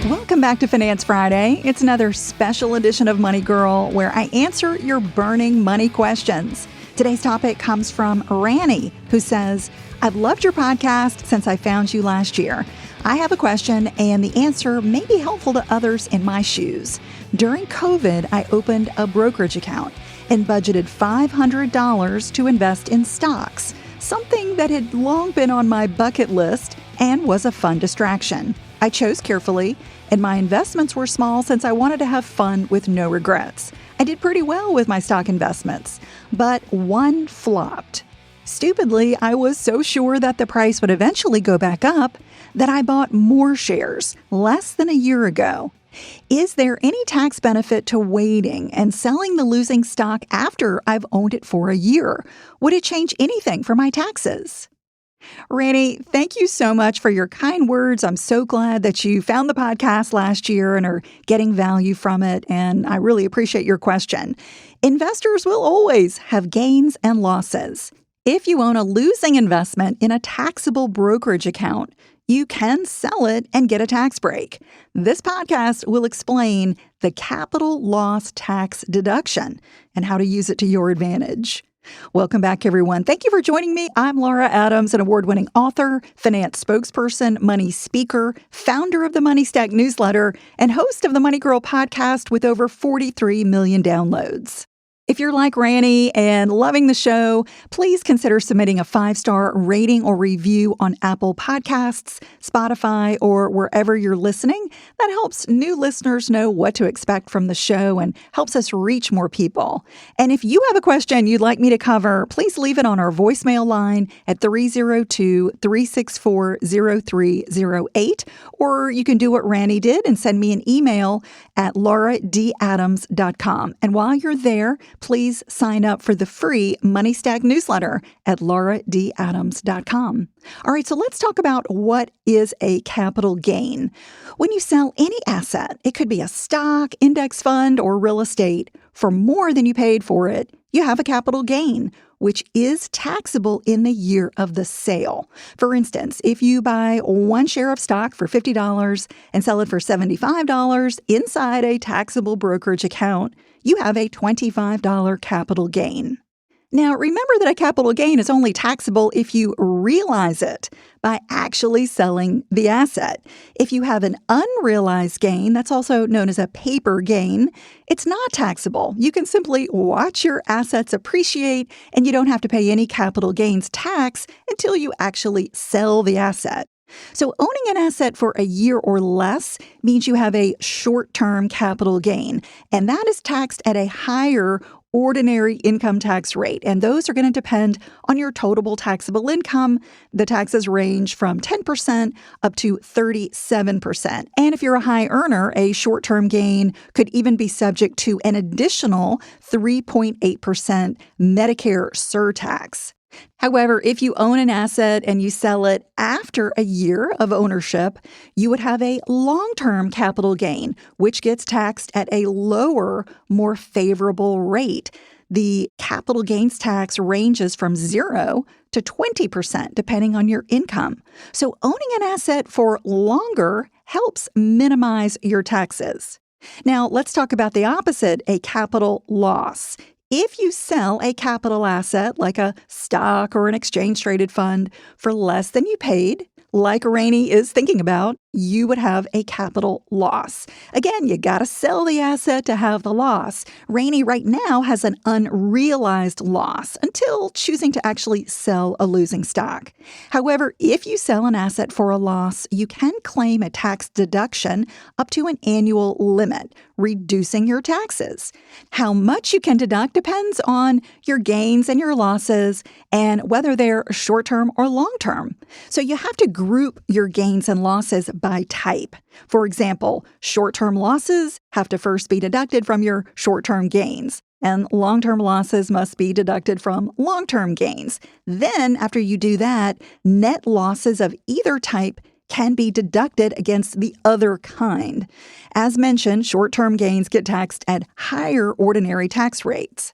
Welcome back to Finance Friday. It's another special edition of Money Girl where I answer your burning money questions. Today's topic comes from Ranny, who says, I've loved your podcast since I found you last year. I have a question and the answer may be helpful to others in my shoes. During COVID, I opened a brokerage account and budgeted $500 to invest in stocks, something that had long been on my bucket list and was a fun distraction. I chose carefully, and my investments were small since I wanted to have fun with no regrets. I did pretty well with my stock investments, but one flopped. Stupidly, I was so sure that the price would eventually go back up that I bought more shares less than a year ago. Is there any tax benefit to waiting and selling the losing stock after I've owned it for a year? Would it change anything for my taxes? Randy, thank you so much for your kind words. I'm so glad that you found the podcast last year and are getting value from it, and I really appreciate your question. Investors will always have gains and losses. If you own a losing investment in a taxable brokerage account, you can sell it and get a tax break. This podcast will explain the capital loss tax deduction and how to use it to your advantage. Welcome back, everyone. Thank you for joining me. I'm Laura Adams, an award-winning author, finance spokesperson, money speaker, founder of the Money Stack newsletter, and host of the Money Girl podcast with over 43 million downloads. If you're like Ranny and loving the show, please consider submitting a 5-star rating or review on Apple Podcasts, Spotify, or wherever you're listening. That helps new listeners know what to expect from the show and helps us reach more people. And if you have a question you'd like me to cover, please leave it on our voicemail line at 302-364-0308, or you can do what Ranny did and send me an email at lauradadams.com. And while you're there, please sign up for the free Money Stack newsletter at lauradadams.com. All right, so let's talk about what is a capital gain. When you sell any asset, it could be a stock, index fund, or real estate, for more than you paid for it, you have a capital gain, which is taxable in the year of the sale. For instance, if you buy one share of stock for $50 and sell it for $75 inside a taxable brokerage account, you have a $25 capital gain. Now, remember that a capital gain is only taxable if you realize it by actually selling the asset. If you have an unrealized gain, that's also known as a paper gain, it's not taxable. You can simply watch your assets appreciate, and you don't have to pay any capital gains tax until you actually sell the asset. So owning an asset for a year or less means you have a short-term capital gain, and that is taxed at a higher ordinary income tax rate. And those are going to depend on your total taxable income. The taxes range from 10% up to 37%. And if you're a high earner, a short-term gain could even be subject to an additional 3.8% Medicare surtax. However, if you own an asset and you sell it after a year of ownership, you would have a long-term capital gain, which gets taxed at a lower, more favorable rate. The capital gains tax ranges from 0 to 20%, depending on your income. So owning an asset for longer helps minimize your taxes. Now, let's talk about the opposite, a capital loss. If you sell a capital asset like a stock or an exchange-traded fund for less than you paid, like Ranny is thinking about, you would have a capital loss. Again, you got to sell the asset to have the loss. Ranny right now has an unrealized loss until choosing to actually sell a losing stock. However, if you sell an asset for a loss, you can claim a tax deduction up to an annual limit, reducing your taxes. How much you can deduct depends on your gains and your losses and whether they're short-term or long-term. So you have to group your gains and losses by type. For example, short-term losses have to first be deducted from your short-term gains, and long-term losses must be deducted from long-term gains. Then, after you do that, net losses of either type can be deducted against the other kind. As mentioned, short-term gains get taxed at higher ordinary tax rates.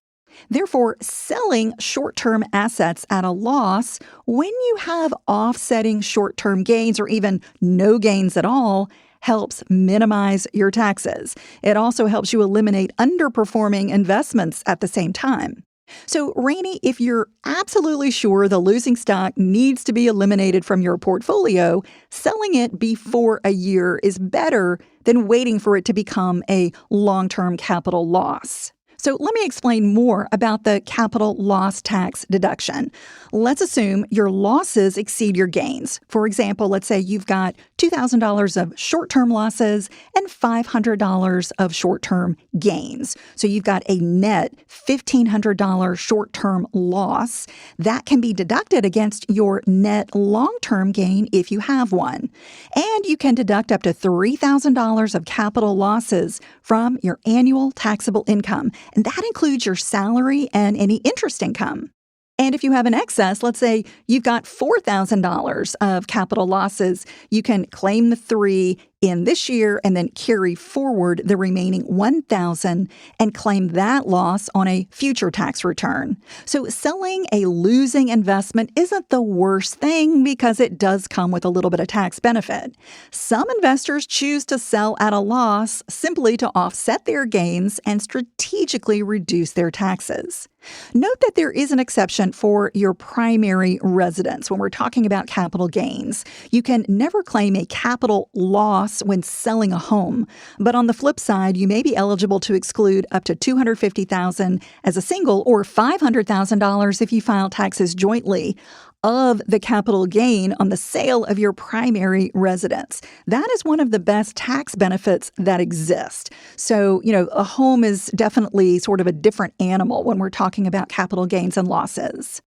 Therefore, selling short-term assets at a loss, when you have offsetting short-term gains or even no gains at all, helps minimize your taxes. It also helps you eliminate underperforming investments at the same time. So, Rainey, if you're absolutely sure the losing stock needs to be eliminated from your portfolio, selling it before a year is better than waiting for it to become a long-term capital loss. So let me explain more about the capital loss tax deduction. Let's assume your losses exceed your gains. For example, let's say you've got $2,000 of short-term losses and $500 of short-term gains. So you've got a net $1,500 short-term loss that can be deducted against your net long-term gain if you have one. And you can deduct up to $3,000 of capital losses from your annual taxable income. And that includes your salary and any interest income. And if you have an excess, let's say you've got $4,000 of capital losses, you can claim the $3,000 in this year and then carry forward the remaining $1,000 and claim that loss on a future tax return. So selling a losing investment isn't the worst thing because it does come with a little bit of tax benefit. Some investors choose to sell at a loss simply to offset their gains and strategically reduce their taxes. Note that there is an exception for your primary residence when we're talking about capital gains. You can never claim a capital loss when selling a home. But on the flip side, you may be eligible to exclude up to $250,000 as a single or $500,000 if you file taxes jointly of the capital gain on the sale of your primary residence. That is one of the best tax benefits that exist. So, a home is definitely sort of a different animal when we're talking about capital gains and losses.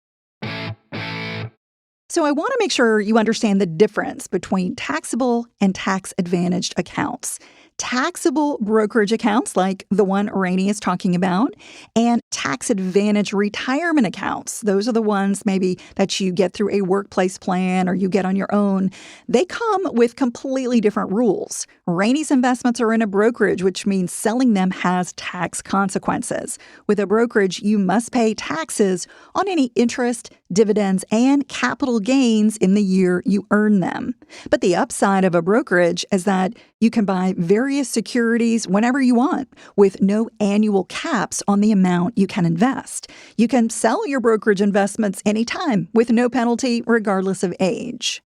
So I want to make sure you understand the difference between taxable and tax-advantaged accounts. Taxable brokerage accounts, like the one Rainey is talking about, and tax-advantaged retirement accounts. Those are the ones maybe that you get through a workplace plan or you get on your own. They come with completely different rules. Rainey's investments are in a brokerage, which means selling them has tax consequences. With a brokerage, you must pay taxes on any interest, dividends, and capital gains in the year you earn them. But the upside of a brokerage is that you can buy various securities whenever you want, with no annual caps on the amount you can invest. You can sell your brokerage investments anytime with no penalty, regardless of age.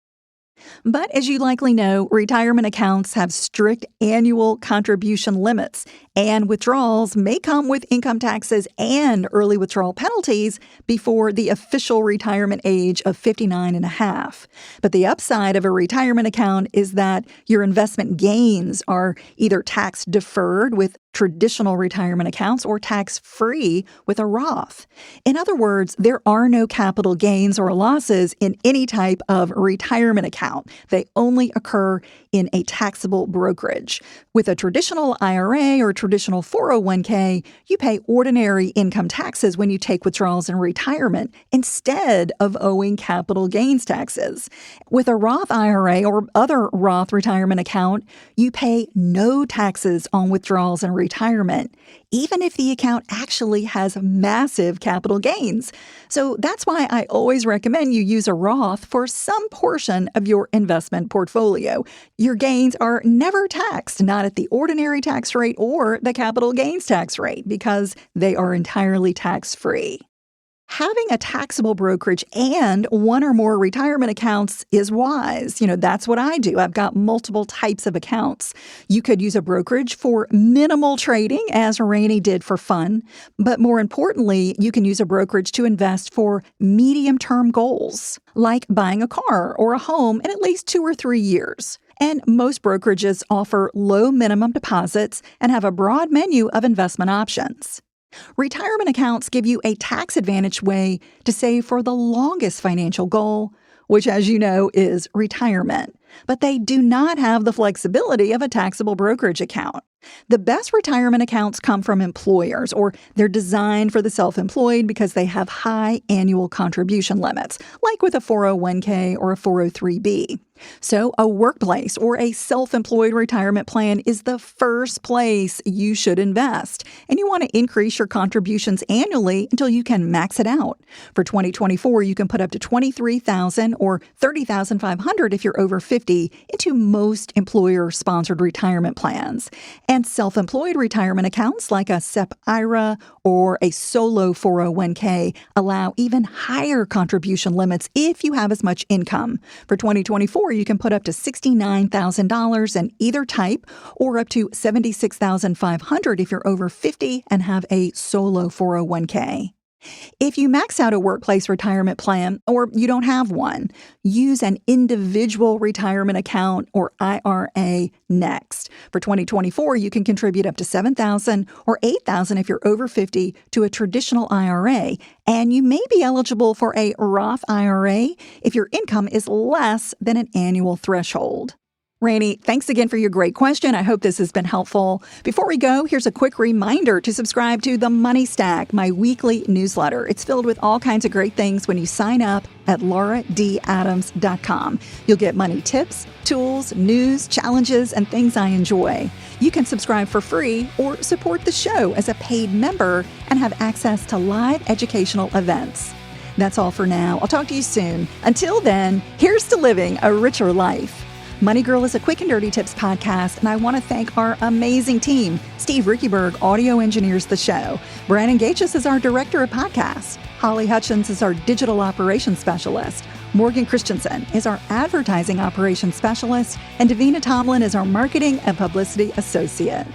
But as you likely know, retirement accounts have strict annual contribution limits, and withdrawals may come with income taxes and early withdrawal penalties before the official retirement age of 59 and a half. But the upside of a retirement account is that your investment gains are either tax deferred with traditional retirement accounts or tax-free with a Roth. In other words, there are no capital gains or losses in any type of retirement account. They only occur in a taxable brokerage. With a traditional IRA or traditional 401k, you pay ordinary income taxes when you take withdrawals in retirement instead of owing capital gains taxes. With a Roth IRA or other Roth retirement account, you pay no taxes on withdrawals in retirement, even if the account actually has massive capital gains. So that's why I always recommend you use a Roth for some portion of your investment portfolio. Your gains are never taxed, not at the ordinary tax rate or the capital gains tax rate, because they are entirely tax-free. Having a taxable brokerage and one or more retirement accounts is wise. That's what I do. I've got multiple types of accounts. You could use a brokerage for minimal trading, as Rainey did for fun. But more importantly, you can use a brokerage to invest for medium-term goals, like buying a car or a home in at least 2 or 3 years. And most brokerages offer low minimum deposits and have a broad menu of investment options. Retirement accounts give you a tax-advantaged way to save for the longest financial goal, which, as you know, is retirement. But they do not have the flexibility of a taxable brokerage account. The best retirement accounts come from employers, or they're designed for the self-employed because they have high annual contribution limits, like with a 401k or a 403b. So a workplace or a self-employed retirement plan is the first place you should invest. And you want to increase your contributions annually until you can max it out. For 2024, you can put up to $23,000 or $30,500 if you're over 50 into most employer-sponsored retirement plans. And self-employed retirement accounts like a SEP IRA or a solo 401k allow even higher contribution limits if you have as much income. For 2024, you can put up to $69,000 in either type or up to $76,500 if you're over 50 and have a solo 401k. If you max out a workplace retirement plan or you don't have one, use an individual retirement account or IRA next. For 2024, you can contribute up to $7,000 or $8,000 if you're over 50 to a traditional IRA, and you may be eligible for a Roth IRA if your income is less than an annual threshold. Randy, thanks again for your great question. I hope this has been helpful. Before we go, here's a quick reminder to subscribe to The Money Stack, my weekly newsletter. It's filled with all kinds of great things when you sign up at lauradadams.com. You'll get money tips, tools, news, challenges, and things I enjoy. You can subscribe for free or support the show as a paid member and have access to live educational events. That's all for now. I'll talk to you soon. Until then, here's to living a richer life. Money Girl is a quick and dirty tips podcast, and I want to thank our amazing team. Steve Rickyberg audio engineers the show. Brandon Gages is our director of podcasts. Holly Hutchins is our digital operations specialist. Morgan Christensen is our advertising operations specialist. And Davina Tomlin is our marketing and publicity associate.